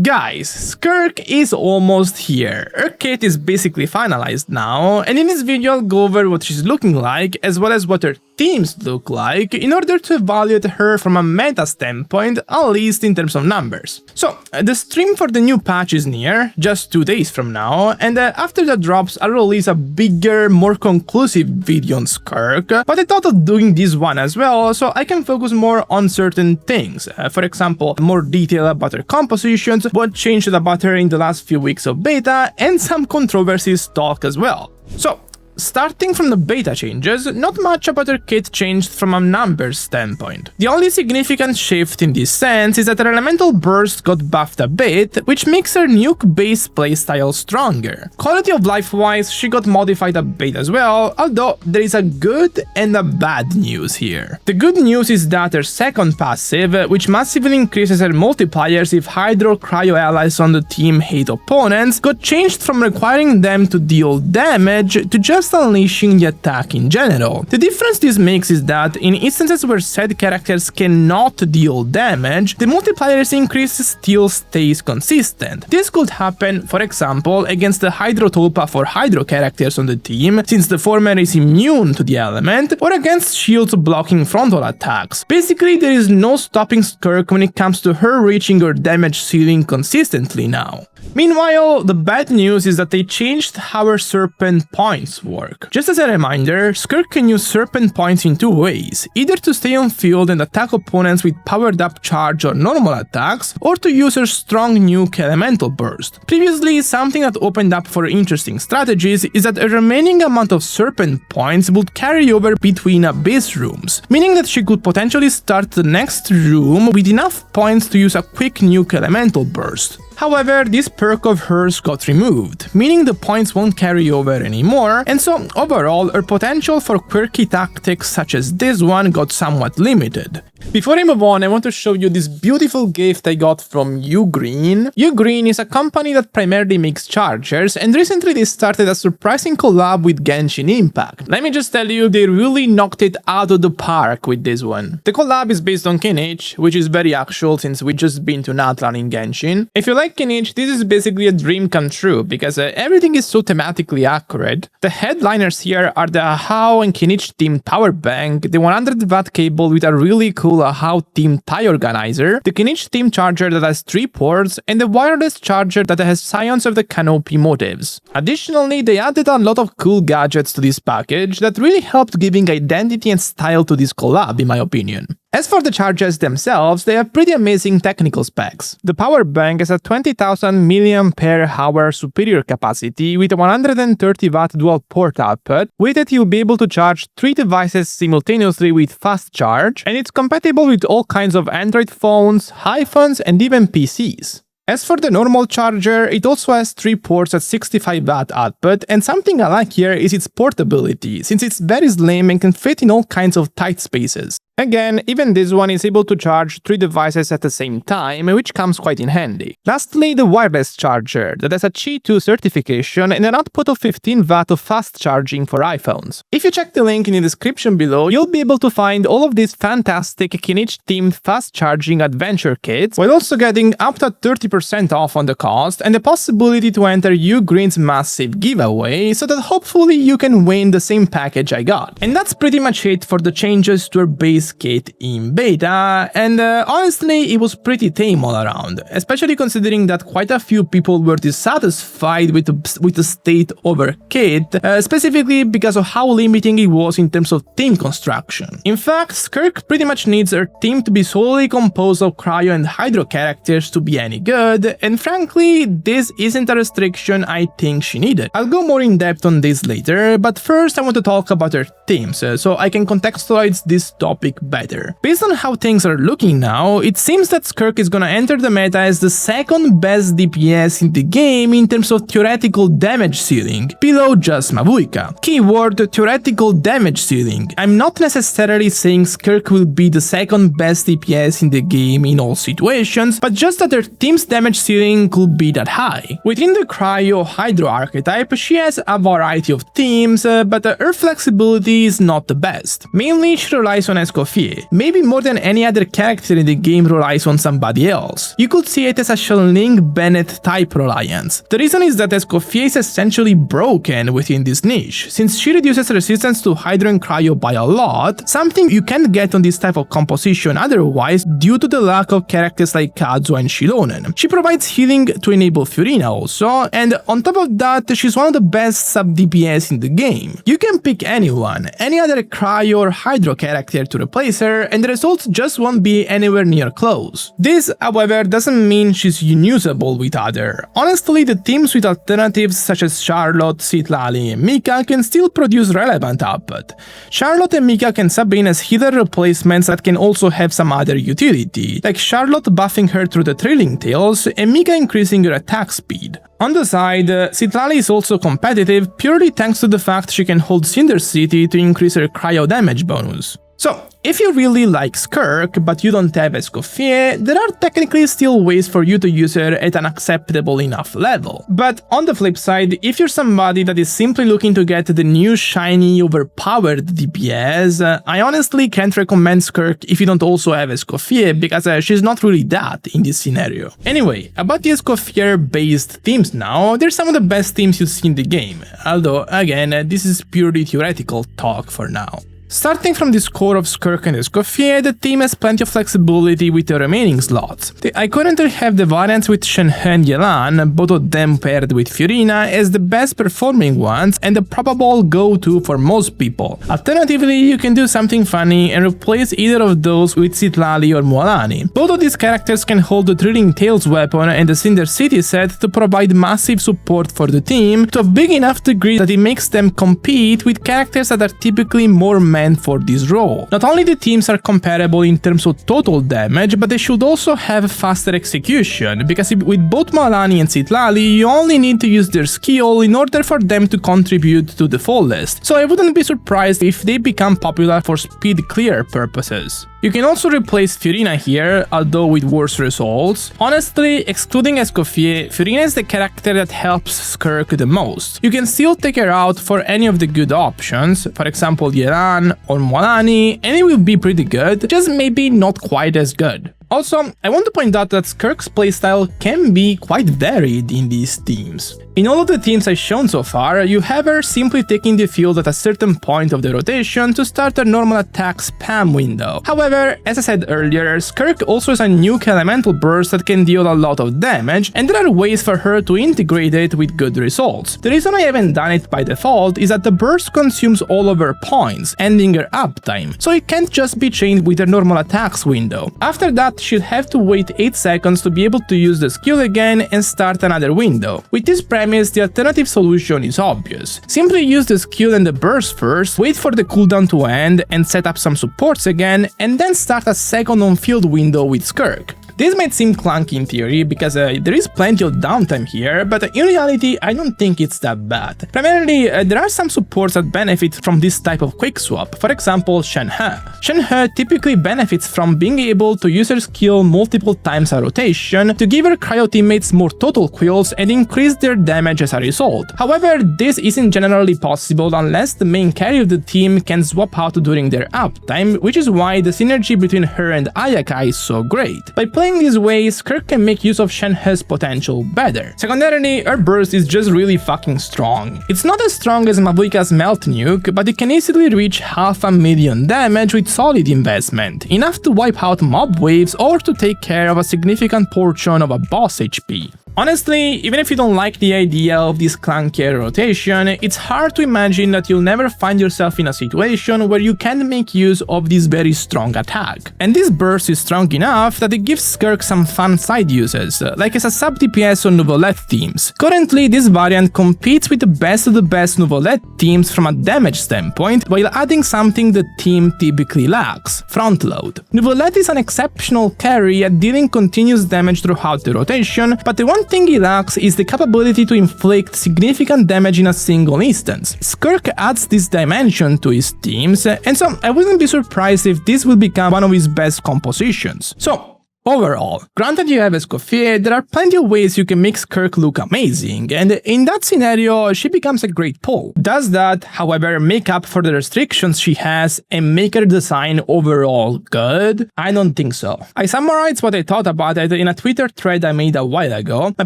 Guys, Skirk is almost here. Her kit is basically finalized now, and in this video I'll go over what she's looking like, as well as what her teams look like, in order to evaluate her from a meta standpoint, at least in terms of numbers. So, the stream for the new patch is near, just 2 days from now, and after that drops I'll release a bigger, more conclusive video on Skirk, but I thought of doing this one as well, so I can focus more on certain things. For example, more detail about her compositions, what changed about her in the last few weeks of beta, and some controversies talk as well. So, starting from the beta changes, not much about her kit changed from a numbers standpoint. The only significant shift in this sense is that her elemental burst got buffed a bit, which makes her nuke-based playstyle stronger. Quality of life-wise, she got modified a bit as well, although there is a good and a bad news here. The good news is that her second passive, which massively increases her multipliers if Hydro Cryo allies on the team hate opponents, got changed from requiring them to deal damage to just unleashing the attack in general. The difference this makes is that in instances where said characters cannot deal damage, the multipliers increase still stays consistent. This could happen, for example, against the Hydro Tulpa for Hydro characters on the team, since the former is immune to the element, or against shields blocking frontal attacks. Basically, there is no stopping Skirk when it comes to her reaching her damage ceiling consistently now. Meanwhile, the bad news is that they changed how her Serpent points work. Just as a reminder, Skirk can use Serpent points in 2 ways, either to stay on field and attack opponents with powered up charge or normal attacks, or to use her strong nuke elemental burst. Previously, something that opened up for interesting strategies is that a remaining amount of Serpent points would carry over between abyss rooms, meaning that she could potentially start the next room with enough points to use a quick nuke elemental burst. However, this perk of hers got removed, meaning the points won't carry over anymore, and so overall her potential for quirky tactics such as this one got somewhat limited. Before I move on, I want to show you this beautiful gift I got from Ugreen. Ugreen is a company that primarily makes chargers, and recently they started a surprising collab with Genshin Impact. Let me just tell you, they really knocked it out of the park with this one. The collab is based on Kinich, which is very actual since we just been to Natlan in Genshin. If you like Kinich, this is basically a dream come true, because everything is so thematically accurate. The headliners here are the Ahau and Kinich themed power bank, the 100 watt cable with a really cool Ahau themed tie organizer, the Kinich themed charger that has 3 ports, and the wireless charger that has Scions of the Canopy motifs. Additionally, they added a lot of cool gadgets to this package that really helped giving identity and style to this collab, in my opinion. As for the chargers themselves, they have pretty amazing technical specs. The power bank has a 20,000 mAh superior capacity with a 130 watt dual port output. With it, you'll be able to charge 3 devices simultaneously with fast charge, and it's compatible with all kinds of Android phones, iPhones, and even PCs. As for the normal charger, it also has 3 ports at 65 watt output, and something I like here is its portability, since it's very slim and can fit in all kinds of tight spaces. Again, even this one is able to charge 3 devices at the same time, which comes quite in handy. Lastly, the wireless charger, that has a Qi 2 certification and an output of 15 watt of fast charging for iPhones. If you check the link in the description below, you'll be able to find all of these fantastic Kinich-themed fast charging adventure kits, while also getting up to 30% off on the cost and the possibility to enter Ugreen's massive giveaway, so that hopefully you can win the same package I got. And that's pretty much it for the changes to our base kit in beta, and honestly it was pretty tame all around, especially considering that quite a few people were dissatisfied with the state of her kit, specifically because of how limiting it was in terms of team construction. In fact, Skirk pretty much needs her team to be solely composed of Cryo and Hydro characters to be any good, and frankly, this isn't a restriction I think she needed. I'll go more in depth on this later, but first I want to talk about her teams, so I can contextualize this topic better. Based on how things are looking now, it seems that Skirk is gonna enter the meta as the second best DPS in the game in terms of theoretical damage ceiling, below just Mavuika. Keyword theoretical damage ceiling. I'm not necessarily saying Skirk will be the second best DPS in the game in all situations, but just that her team's damage ceiling could be that high. Within the Cryo Hydro archetype, she has a variety of themes, but her flexibility is not the best. Mainly, she relies on Escoffier Escoffier. Maybe more than any other character in the game relies on somebody else. You could see it as a Shelling Bennett type reliance. The reason is that Escoffier is essentially broken within this niche, since she reduces resistance to Hydro and Cryo by a lot, something you can't get on this type of composition otherwise due to the lack of characters like Kazuha and Shilonen. She provides healing to enable Furina also, and on top of that, she's one of the best sub-DPS in the game. You can pick anyone, any other Cryo or Hydro character to replace her, and the results just won't be anywhere near close. This, however, doesn't mean she's unusable with other. Honestly, the teams with alternatives such as Charlotte, Citlali, and Mika can still produce relevant output. Charlotte and Mika can sub in as healer replacements that can also have some other utility, like Charlotte buffing her through the Trailing Tails and Mika increasing her attack speed. On the side, Citlali is also competitive purely thanks to the fact she can hold Cinder City to increase her cryo damage bonus. So, if you really like Skirk, but you don't have Escoffier, there are technically still ways for you to use her at an acceptable enough level. But on the flip side, if you're somebody that is simply looking to get the new shiny, overpowered DPS, I honestly can't recommend Skirk if you don't also have Escoffier, because she's not really that in this scenario. Anyway, about the Escoffier-based teams now, they're some of the best teams you see in the game, although, again, this is purely theoretical talk for now. Starting from this core of Skirk and Escoffier, the team has plenty of flexibility with the remaining slots. I currently have the variants with Shenhe and Yelan, both of them paired with Furina, as the best performing ones and the probable go-to for most people. Alternatively, you can do something funny and replace either of those with Citlali or Mualani. Both of these characters can hold the Trailing Tails weapon and the Cinder City set to provide massive support for the team to a big enough degree that it makes them compete with characters that are typically more meant for this role. Not only the teams are comparable in terms of total damage, but they should also have faster execution, because with both Mualani and Citlali, you only need to use their skill in order for them to contribute to the fullest, so I wouldn't be surprised if they become popular for speed clear purposes. You can also replace Furina here, although with worse results. Honestly, excluding Escoffier, Furina is the character that helps Skirk the most. You can still take her out for any of the good options, for example Yelan or Mualani, and it will be pretty good, just maybe not quite as good. Also, I want to point out that Skirk's playstyle can be quite varied in these teams. In all of the teams I've shown so far, you have her simply taking the field at a certain point of the rotation to start a normal attack spam window. However, as I said earlier, Skirk also has a nuke elemental burst that can deal a lot of damage, and there are ways for her to integrate it with good results. The reason I haven't done it by default is that the burst consumes all of her points, ending her uptime, so it can't just be chained with her normal attacks window. After that, she'd have to wait 8 seconds to be able to use the skill again and start another window. With this premise, the alternative solution is obvious. Simply use the skill and the burst first, wait for the cooldown to end and set up some supports again, and then start a second on-field window with Skirk. This might seem clunky in theory, because there is plenty of downtime here, but in reality I don't think it's that bad. Primarily, there are some supports that benefit from this type of quick swap, for example Shenhe. Shenhe typically benefits from being able to use her skill multiple times a rotation to give her cryo teammates more total quills and increase their damage as a result. However, this isn't generally possible unless the main carry of the team can swap out during their uptime, which is why the synergy between her and Ayaka is so great. By playing this way, Skirk can make use of Shenhe's potential better. Secondarily, her burst is just really fucking strong. It's not as strong as Mavuika's Melt Nuke, but it can easily reach 500,000 damage with solid investment, enough to wipe out mob waves or to take care of a significant portion of a boss HP. Honestly, even if you don't like the idea of this clunkier rotation, it's hard to imagine that you'll never find yourself in a situation where you can make use of this very strong attack. And this burst is strong enough that it gives Skirk some fun side uses, like as a sub-DPS on Nouvelette teams. Currently, this variant competes with the best of the best Nouvelette teams from a damage standpoint, while adding something the team typically lacks: front load. Nouvelette is an exceptional carry at dealing continuous damage throughout the rotation, but the one thing he lacks is the capability to inflict significant damage in a single instance. Skirk adds this dimension to his teams, and so I wouldn't be surprised if this will become one of his best compositions. So, Overall, granted you have Escoffier, there are plenty of ways you can make Skirk look amazing, and in that scenario, she becomes a great pull. Does that, however, make up for the restrictions she has and make her design overall good? I don't think so. I summarized what I thought about it in a Twitter thread I made a while ago. My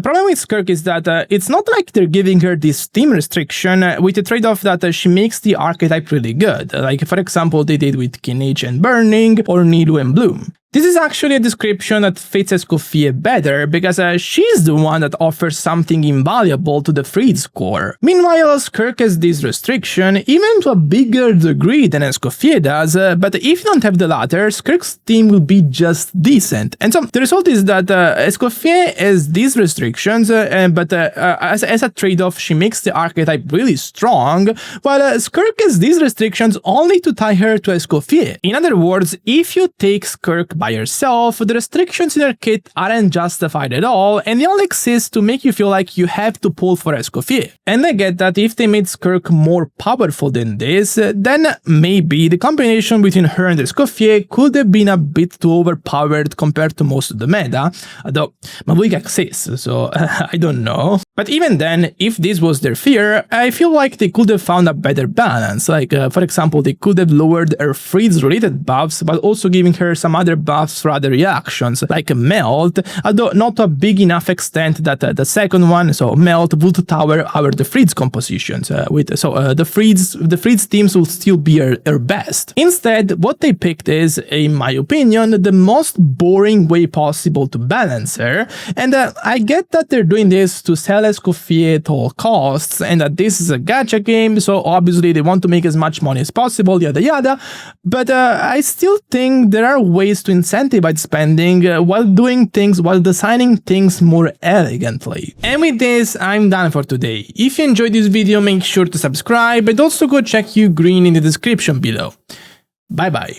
problem with Skirk is that it's not like they're giving her this team restriction with the trade-off that she makes the archetype really good, like for example they did with Kinage and Burning or Nilu and Bloom. This is actually a description that fits Escoffier better, because she's the one that offers something invaluable to the Freed's core. Meanwhile, Skirk has this restriction, even to a bigger degree than Escoffier does, but if you don't have the latter, Skirk's team will be just decent. And so the result is that Escoffier has these restrictions, but as a trade-off, she makes the archetype really strong, while Skirk has these restrictions only to tie her to Escoffier. In other words, if you take Skirk by yourself, the restrictions in her kit aren't justified at all, and they only exist to make you feel like you have to pull for Escoffier. And I get that if they made Skirk more powerful than this, then maybe the combination between her and Escoffier could have been a bit too overpowered compared to most of the meta, though Mavuik exists, so I don't know. But even then, if this was their fear, I feel like they could have found a better balance, like for example they could have lowered her freeze related buffs, but also giving her some other buffs for other reactions, like Melt, although not to a big enough extent that the second one, so Melt, would tower over the Freed's compositions, the Freed's teams will still be her best. Instead, what they picked is, in my opinion, the most boring way possible to balance her, and I get that they're doing this to sell Escoffier at all costs, and that this is a gacha game, so obviously they want to make as much money as possible, yada yada, but I still think there are ways to incentivize spending while designing things more elegantly. And with this, I'm done for today. If you enjoyed this video, make sure to subscribe, and also go check Green in the description below. Bye bye.